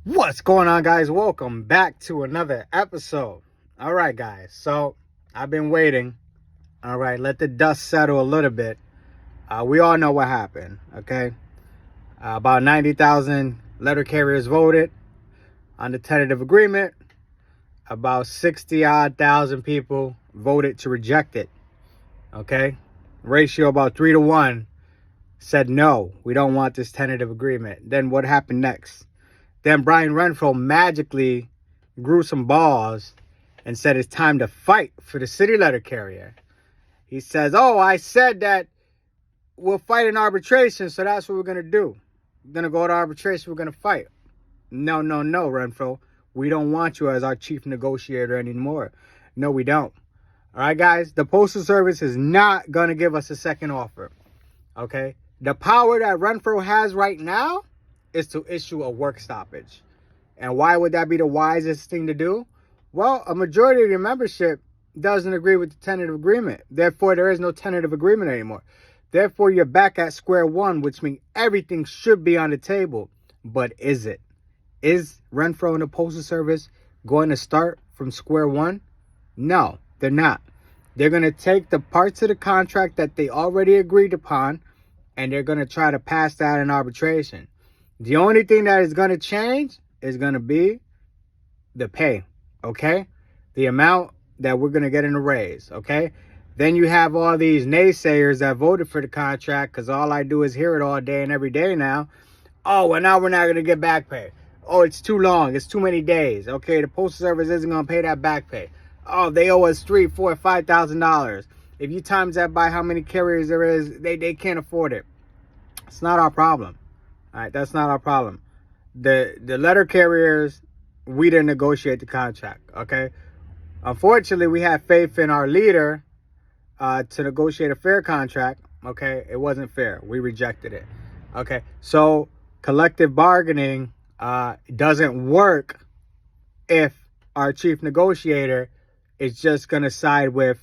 What's going on, guys? Welcome back to another episode. All right, guys. So I've been waiting. All right, let the dust settle a little bit. We all know what happened. Okay, about 90,000 letter carriers voted on the tentative agreement. About 60 odd thousand people voted to reject it. Okay, ratio about 3-1 said no. We don't want this tentative agreement. Then what happened next? Then Brian Renfro magically grew some balls and said it's time to fight for the city letter carrier. He says, I said that we'll fight in arbitration, so that's what we're going to do. We're going to go to arbitration, we're going to fight. No, Renfro. We don't want you as our chief negotiator anymore. No, we don't. All right, guys, the Postal Service is not going to give us a second offer. Okay? The power that Renfro has right now is to issue a work stoppage. And why would that be the wisest thing to do? Well, a majority of your membership doesn't agree with the tentative agreement. Therefore, there is no tentative agreement anymore. Therefore, you're back at square one, which means everything should be on the table. But is it? Is Renfro and the Postal Service going to start from square one? No, they're not. They're going to take the parts of the contract that they already agreed upon, and they're going to try to pass that in arbitration. The only thing that is going to change is going to be the pay, okay? The amount that we're going to get in a raise, okay? Then you have all these naysayers that voted for the contract because all I do is hear it all day and every day now. Oh, well, now we're not going to get back pay. Oh, it's too long. It's too many days. Okay, the Postal Service isn't going to pay that back pay. Oh, they owe us $3,000, $4,000, $5,000. If you times that by how many carriers there is, they can't afford it. It's not our problem. All right, that's not our problem. The letter carriers, we didn't negotiate the contract, okay? Unfortunately, we had faith in our leader to negotiate a fair contract, okay? It wasn't fair. We rejected it, okay? So collective bargaining doesn't work if our chief negotiator is just going to side with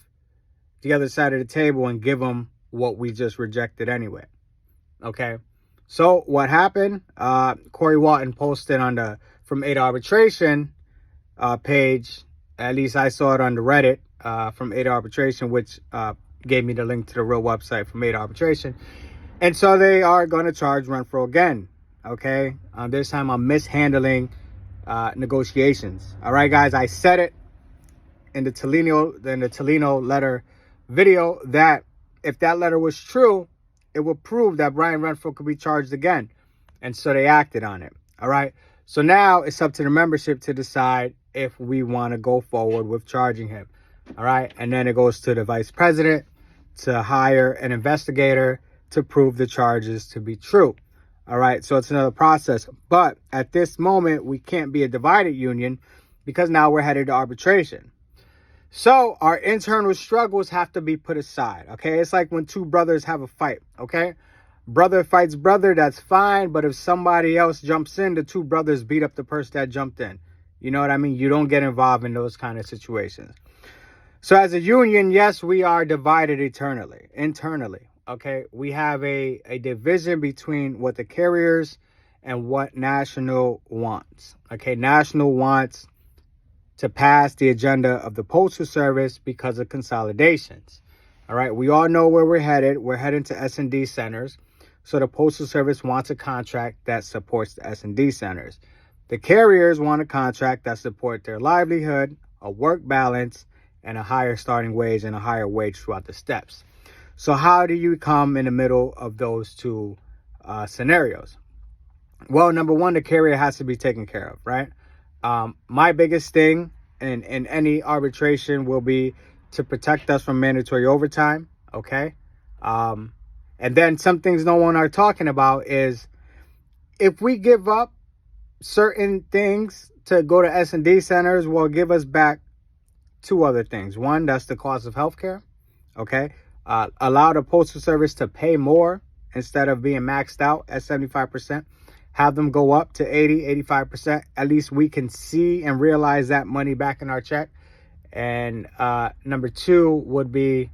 the other side of the table and give them what we just rejected anyway, okay? So what happened? Corey Walton posted on the From A to Arbitration page. At least I saw it on the Reddit from A to Arbitration, which gave me the link to the real website from A to Arbitration. And so they are going to charge Renfro again. Okay, this time I'm mishandling negotiations. All right, guys, I said it in the Tolino letter video that if that letter was true, it would prove that Brian Renfro could be charged again. And so they acted on it. All right. So now it's up to the membership to decide if we want to go forward with charging him. All right. And then it goes to the vice president to hire an investigator to prove the charges to be true. All right. So it's another process. But at this moment, we can't be a divided union because now we're headed to arbitration. So our internal struggles have to be put aside, okay? It's like when two brothers have a fight, okay? Brother fights brother, that's fine. But if somebody else jumps in, the two brothers beat up the person that jumped in. You know what I mean? You don't get involved in those kind of situations. So as a union, yes, we are divided internally, okay? We have a division between what the carriers and what National wants, okay? National wants to pass the agenda of the Postal Service because of consolidations. All right, we all know where we're headed. We're heading to S&D centers. So the Postal Service wants a contract that supports the S&D centers. The carriers want a contract that supports their livelihood, a work balance, and a higher starting wage and a higher wage throughout the steps. So how do you come in the middle of those two scenarios? Well, number one, the carrier has to be taken care of, right? My biggest thing in any arbitration will be to protect us from mandatory overtime, okay? And then some things no one are talking about is if we give up certain things to go to S&D centers, will give us back two other things. One, that's the cost of healthcare, okay? Allow the Postal Service to pay more instead of being maxed out at 75%. Have them go up to 80-85%. At least we can see and realize that money back in our check. And number two would be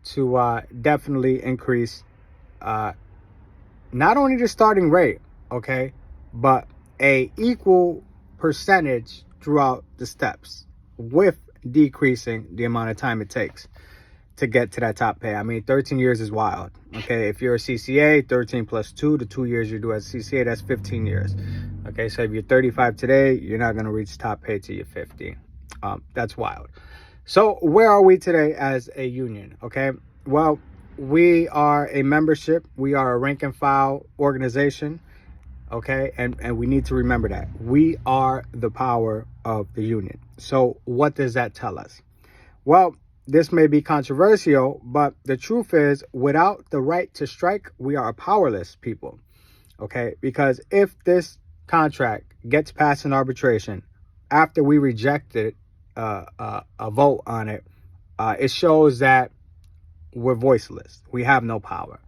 to definitely increase not only the starting rate, okay, but a equal percentage throughout the steps with decreasing the amount of time it takes to get to that top pay. I mean, 13 years is wild. Okay, if you're a CCA, 13 plus 2, the 2 years you do as a CCA, that's 15 years. Okay, so if you're 35 today, you're not going to reach top pay till you're 50. That's wild. So where are we today as a union? Okay, well, we are a membership. We are a rank and file organization. Okay, and we need to remember that we are the power of the union. So what does that tell us? Well, this may be controversial, but the truth is, without the right to strike, we are a powerless people. Okay, because if this contract gets passed in arbitration after we rejected a vote on it, it shows that we're voiceless. We have no power.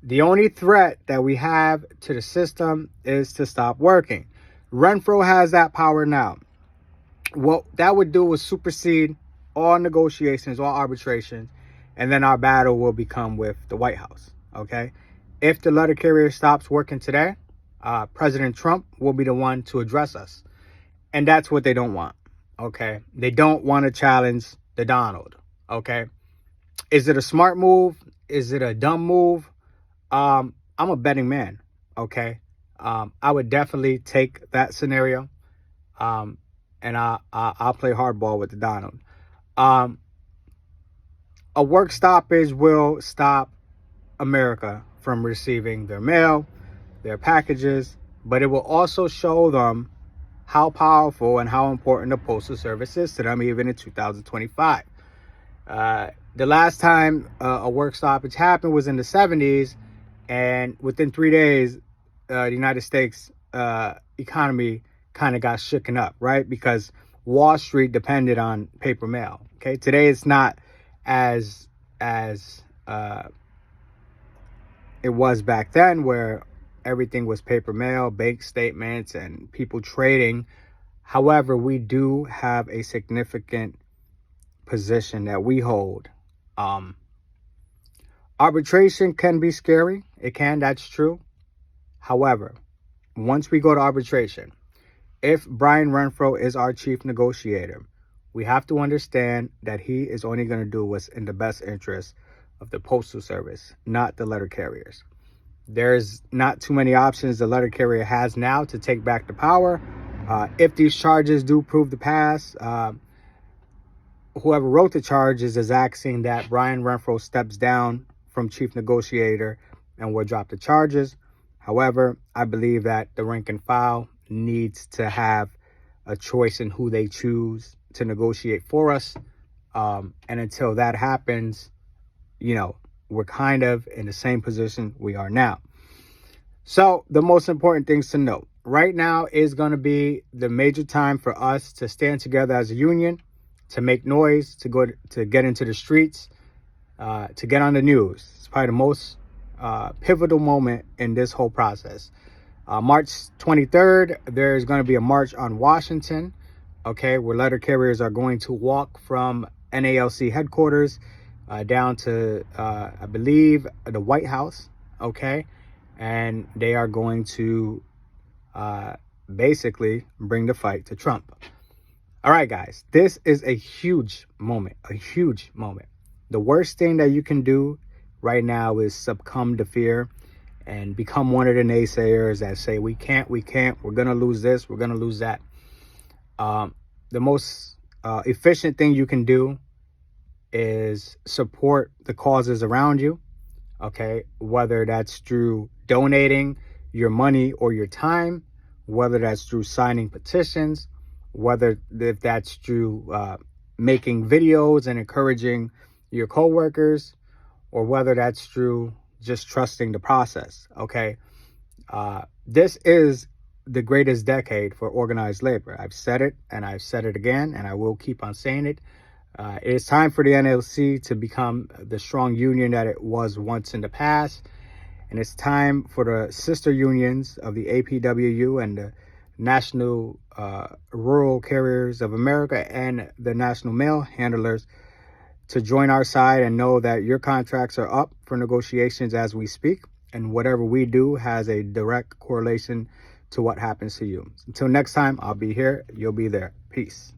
The only threat that we have to the system is to stop working. Renfro has that power now. What that would do is supersede all negotiations, all arbitrations, and then our battle will become with the White House. Okay, if the letter carrier stops working today, President Trump will be the one to address us, and that's what they don't want. Okay, they don't want to challenge the Donald. Okay, is it a smart move? Is it a dumb move? I'm a betting man. Okay, I would definitely take that scenario, and I'll play hardball with the Donald. A work stoppage will stop America from receiving their mail, their packages, but it will also show them how powerful and how important the Postal Service is to them, even in 2025. The last time a work stoppage happened was in the 70s, and within 3 days, the United States economy kind of got shooken up, right? Because Wall Street depended on paper mail. Okay, today it's not as it was back then, where everything was paper mail, bank statements, and people trading. However, we do have a significant position that we hold. Arbitration can be scary. It can, that's true. However, once we go to arbitration, if Brian Renfro is our chief negotiator, we have to understand that he is only going to do what's in the best interest of the Postal Service, not the letter carriers. There's not too many options the letter carrier has now to take back the power. If these charges do prove to pass, whoever wrote the charges is asking that Brian Renfro steps down from chief negotiator and will drop the charges. However, I believe that the rank and file needs to have a choice in who they choose to negotiate for us. And until that happens, we're kind of in the same position we are now. So the most important things to note right now is going to be the major time for us to stand together as a union, to make noise, to get into the streets, to get on the news. It's probably the most pivotal moment in this whole process. March 23rd, there's going to be a march on Washington, okay, where letter carriers are going to walk from NALC headquarters down to, I believe, the White House, okay, and they are going to basically bring the fight to Trump. All right, guys, this is a huge moment, The worst thing that you can do right now is succumb to fear and become one of the naysayers that say, we can't, we're going to lose this, we're going to lose that. The most efficient thing you can do is support the causes around you, okay? Whether that's through donating your money or your time, whether that's through signing petitions, whether if that's through making videos and encouraging your coworkers, or whether that's through just trusting the process, okay? This is the greatest decade for organized labor. I've said it, and I've said it again, and I will keep on saying it. It is time for the NLC to become the strong union that it was once in the past. And it's time for the sister unions of the APWU and the National Rural Carriers of America and the National Mail Handlers to join our side and know that your contracts are up for negotiations as we speak. And whatever we do has a direct correlation to what happens to you. Until next time, I'll be here. You'll be there. Peace.